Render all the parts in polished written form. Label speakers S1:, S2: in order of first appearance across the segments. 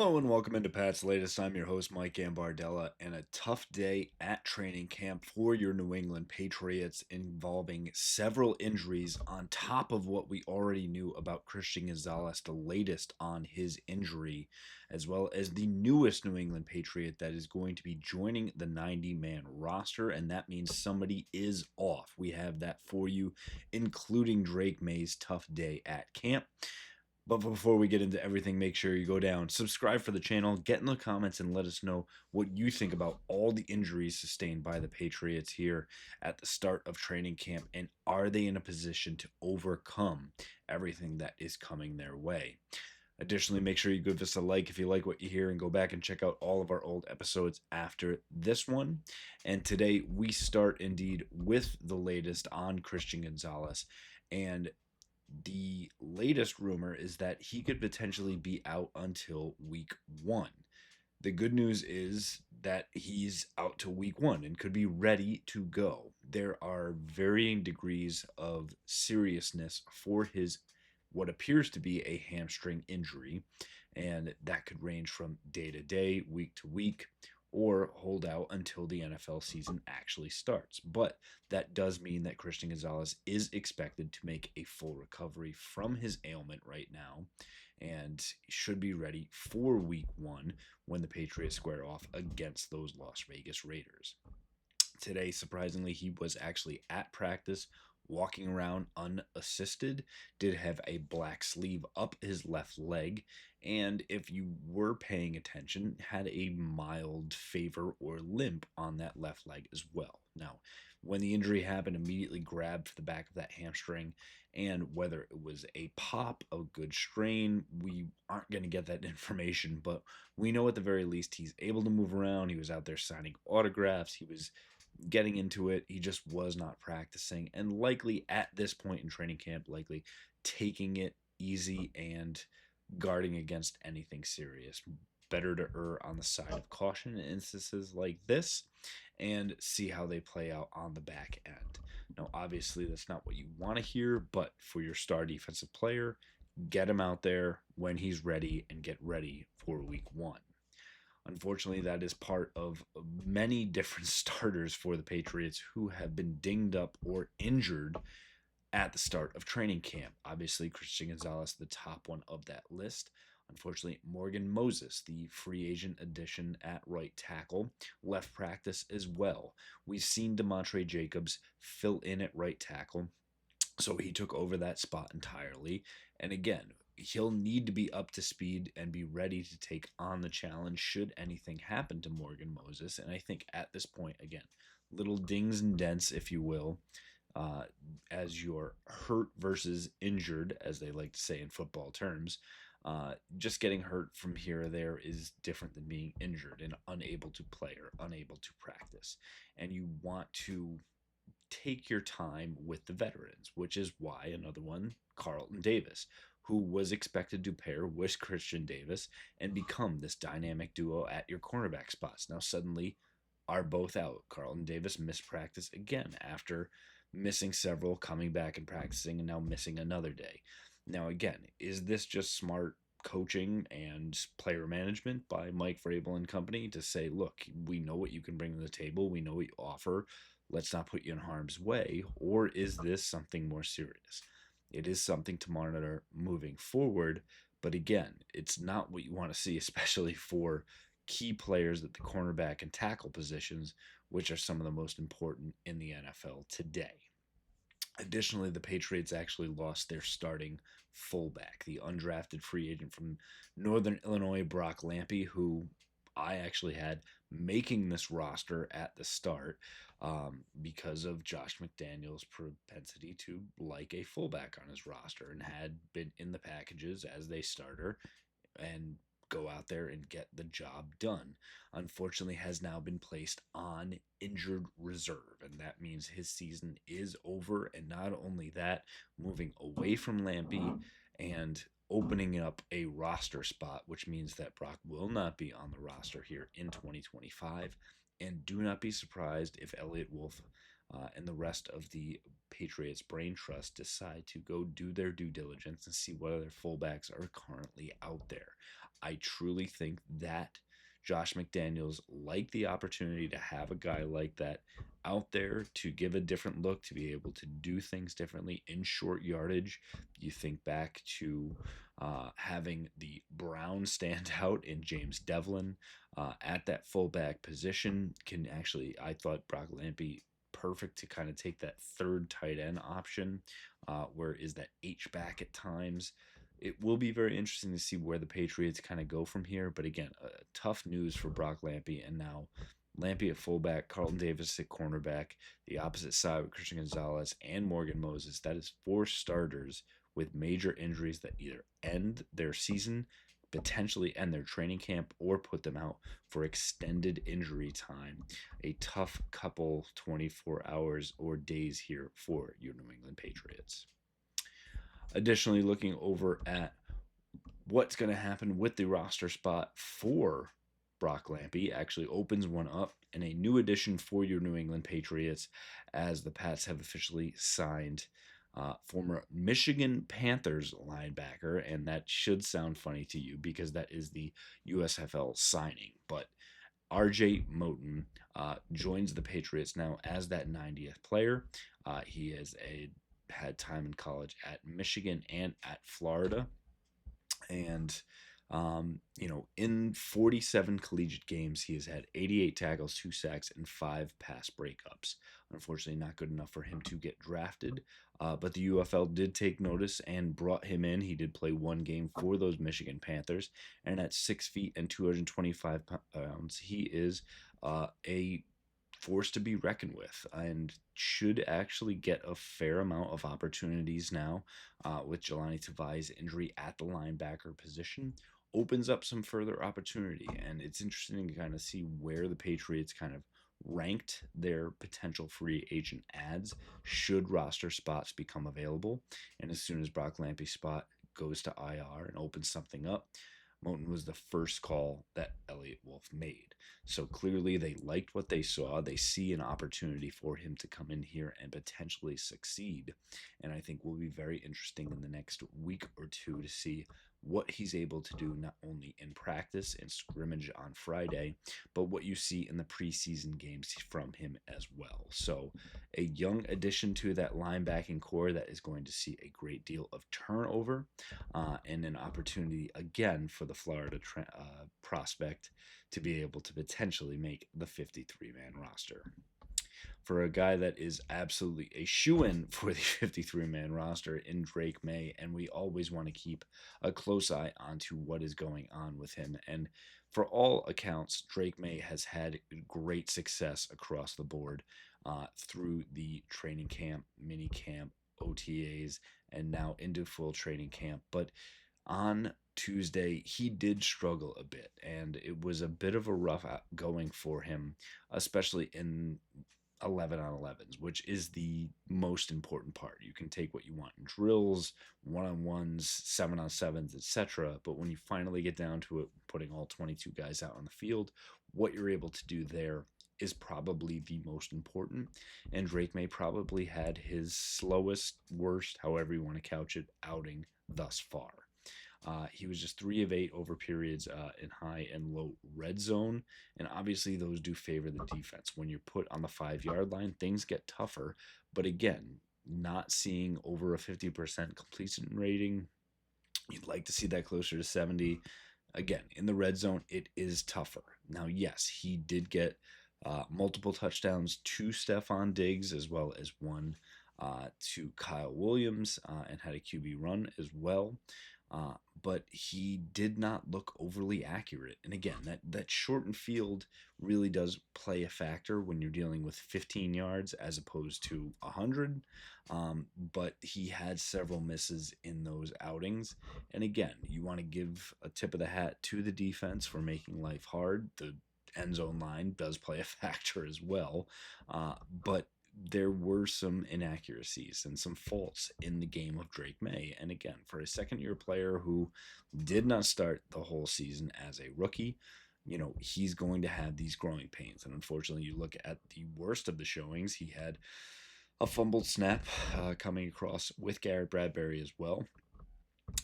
S1: Hello and welcome into Pat's Latest. I'm your host, Mike Gambardella, and a tough day at training camp for your New England Patriots involving several injuries on top of what we already knew about Christian Gonzalez, the latest on his injury, as well as the newest New England Patriot that is going to be joining the 90-man roster, and that means somebody is off. We have that for you, including Drake May's tough day at camp. But before we get into everything, make sure you go down, subscribe for the channel, get in the comments, and let us know what you think about all the injuries sustained by the Patriots here at the start of training camp, and are they in a position to overcome everything that is coming their way. Additionally, make sure you give us a like if you like what you hear, and go back and check out all of our old episodes after this one. And today we start indeed with the latest on Christian Gonzalez, and the latest rumor is that he could potentially be out until week 1. The good news is that he's out to week 1 and could be ready to go. There are varying degrees of seriousness for his what appears to be a hamstring injury, and that could range from day to day, week to week, or hold out until the NFL season actually starts. But that does mean that Christian Gonzalez is expected to make a full recovery from his ailment right now and should be ready for week 1 when the Patriots square off against those Las Vegas Raiders. Today, surprisingly, he was actually at practice, walking around unassisted, did have a black sleeve up his left leg, and if you were paying attention, had a mild fever or limp on that left leg as well. Now, when the injury happened, immediately grabbed for the back of that hamstring, and whether it was a pop, a good strain, we aren't going to get that information, but we know at the very least he's able to move around. He was out there signing autographs. He was getting into it. He just was not practicing, and likely at this point in training camp, likely taking it easy and guarding against anything serious. Better to err on the side of caution in instances like this and see how they play out on the back end. Now, obviously, that's not what you want to hear, but for your star defensive player, get him out there when he's ready and get ready for week 1. Unfortunately, that is part of many different starters for the Patriots who have been dinged up or injured at the start of training camp. Obviously, Christian Gonzalez, the top one of that list. Unfortunately, Morgan Moses, the free agent addition at right tackle, left practice as well. We've seen Demontre Jacobs fill in at right tackle, so he took over that spot entirely. And again, he'll need to be up to speed and be ready to take on the challenge should anything happen to Morgan Moses. And I think at this point, again, little dings and dents, if you will, as you're hurt versus injured, as they like to say in football terms. Just getting hurt from here or there is different than being injured and unable to play or unable to practice. And you want to take your time with the veterans, which is why another one, Carlton Davis, who was expected to pair with Christian Davis and become this dynamic duo at your cornerback spots. Now suddenly are both out. Carlton Davis missed practice again after missing several, coming back and practicing, and now missing another day. Now again, is this just smart coaching and player management by Mike Vrabel and company to say, look, we know what you can bring to the table, we know what you offer, let's not put you in harm's way? Or is this something more serious? It is something to monitor moving forward, but again, it's not what you want to see, especially for key players at the cornerback and tackle positions, which are some of the most important in the NFL today. Additionally, the Patriots actually lost their starting fullback, the undrafted free agent from Northern Illinois, Brock Lampy, who I actually had making this roster at the start because of Josh McDaniels' propensity to like a fullback on his roster, and had been in the packages as a starter and go out there and get the job done. Unfortunately, has now been placed on injured reserve, and that means his season is over. And not only that, moving away from Lampy and opening up a roster spot, which means that Brock will not be on the roster here in 2025. And do not be surprised if Elliott Wolf and the rest of the Patriots brain trust decide to go do their due diligence and see what other fullbacks are currently out there. I truly think that Josh McDaniels liked the opportunity to have a guy like that out there to give a different look, to be able to do things differently in short yardage. You think back to having the Browns stand out in James Devlin at that fullback position. Can actually, I thought Brock Lampy perfect to kind of take that third tight end option, where is that H back at times. It will be very interesting to see where the Patriots kind of go from here. But again, tough news for Brock Lampy, and now Lampy at fullback, Carlton Davis at cornerback, the opposite side with Christian Gonzalez and Morgan Moses. That is four starters with major injuries that either end their season, potentially end their training camp, or put them out for extended injury time. A tough couple 24 hours or days here for your New England Patriots. Additionally, looking over at what's going to happen with the roster spot for Brock Lampy, actually opens one up, and a new addition for your New England Patriots, as the Pats have officially signed former Michigan Panthers linebacker. And that should sound funny to you because that is the USFL signing. But RJ Moten joins the Patriots now as that 90th player. He had time in college at Michigan and at Florida. And, in 47 collegiate games, he has had 88 tackles, 2 sacks, and 5 pass breakups. Unfortunately, not good enough for him to get drafted. But the UFL did take notice and brought him in. He did play one game for those Michigan Panthers. And at 6 feet and 225 pounds, he is a force to be reckoned with and should actually get a fair amount of opportunities now with Jelani Tavai's injury at the linebacker position. Opens up some further opportunity, and it's interesting to kind of see where the Patriots kind of ranked their potential free agent ads should roster spots become available. And as soon as Brock Lampy's spot goes to IR and opens something up, Moten was the first call that Elliott Wolf made. So clearly they liked what they saw. They see an opportunity for him to come in here and potentially succeed. And I think will be very interesting in the next week or two to see what he's able to do, not only in practice and scrimmage on Friday, but what you see in the preseason games from him as well. So a young addition to that linebacking core that is going to see a great deal of turnover and an opportunity again for the Florida prospect to be able to potentially make the 53-man roster. For a guy that is absolutely a shoo-in for the 53-man roster in Drake May, and we always want to keep a close eye onto what is going on with him. And for all accounts, Drake May has had great success across the board through the training camp, mini camp, OTAs, and now into full training camp. But on Tuesday, he did struggle a bit, and it was a bit of a rough going for him, especially in 11 on 11s, which is the most important part. You can take what you want in drills, one-on-ones, 7 on 7s, etc. But when you finally get down to it, putting all 22 guys out on the field, what you're able to do there is probably the most important. And Drake May probably had his slowest, worst, however you want to couch it, outing thus far. He was just 3 of 8 over periods in high and low red zone. And obviously those do favor the defense. When you're put on the 5-yard line, things get tougher. But again, not seeing over a 50% completion rating, you'd like to see that closer to 70. Again, in the red zone, it is tougher. Now, yes, he did get multiple touchdowns to Stephon Diggs as well as one to Kyle Williams and had a QB run as well. But he did not look overly accurate. And again, that shortened field really does play a factor when you're dealing with 15 yards as opposed to 100. But he had several misses in those outings. And again, you want to give a tip of the hat to the defense for making life hard. The end zone line does play a factor as well. But there were some inaccuracies and some faults in the game of Drake May. And again, for a second-year player who did not start the whole season as a rookie, he's going to have these growing pains. And unfortunately, you look at the worst of the showings, he had a fumbled snap coming across with Garrett Bradbury as well.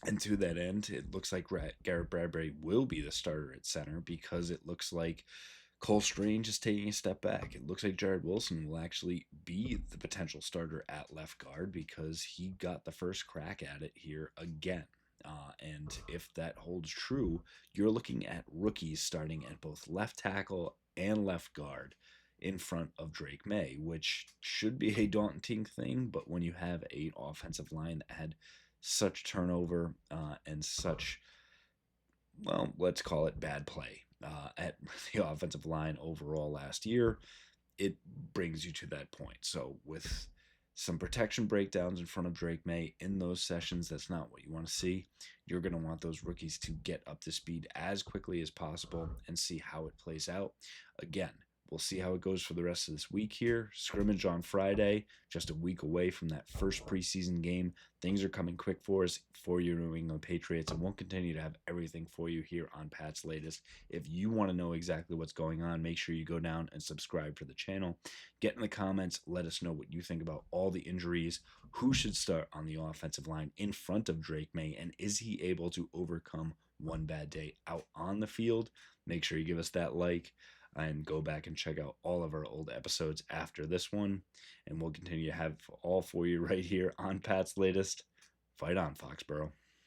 S1: And to that end, it looks like Garrett Bradbury will be the starter at center because it looks like Cole Strange is taking a step back. It looks like Jared Wilson will actually be the potential starter at left guard because he got the first crack at it here again. And if that holds true, you're looking at rookies starting at both left tackle and left guard in front of Drake May, which should be a daunting thing. But when you have an offensive line that had such turnover and such, well, let's call it bad play at the offensive line overall last year, it brings you to that point. So with some protection breakdowns in front of Drake May in those sessions, that's not what you want to see. You're going to want those rookies to get up to speed as quickly as possible and see how it plays out. Again, we'll see how it goes for the rest of this week here. Scrimmage on Friday, just a week away from that first preseason game. Things are coming quick for us for your New England Patriots, and we'll continue to have everything for you here on Pat's Latest. If you want to know exactly what's going on, make sure you go down and subscribe to the channel. Get in the comments. Let us know what you think about all the injuries. Who should start on the offensive line in front of Drake May, and is he able to overcome one bad day out on the field? Make sure you give us that like and go back and check out all of our old episodes after this one. And we'll continue to have all for you right here on Pat's Latest. Fight on, Foxborough.